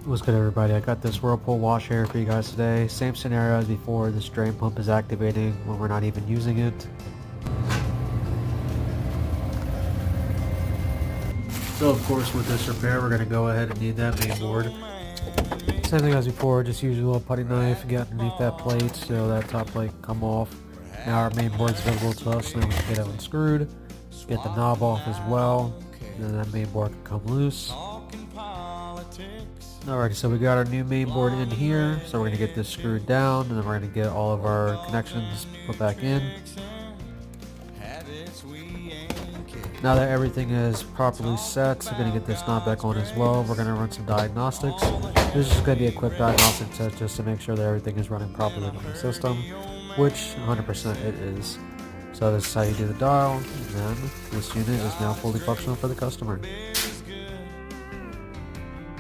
What's good, everybody? I got this Whirlpool wash here for you guys today. Same scenario as before. This drain pump is activating when we're not even using it. So of course with this repair we're going to go ahead and need that main board. Same thing as before, just use a little putty knife, get underneath that plate so that top plate come off. Now our main board is visible to us, now we can get it unscrewed, get the knob off as well, and then that main board can come loose. Alrighty, so we got our new main board in here, so we're going to get this screwed down, and then we're going to get all of our connections put back in. Now that everything is properly set, we're going to get this knob back on as well. We're going to run some diagnostics. This is just going to be a quick diagnostic test just to make sure that everything is running properly on the system, which 100% it is. So this is how you do the dial, and then this unit is now fully functional for the customer.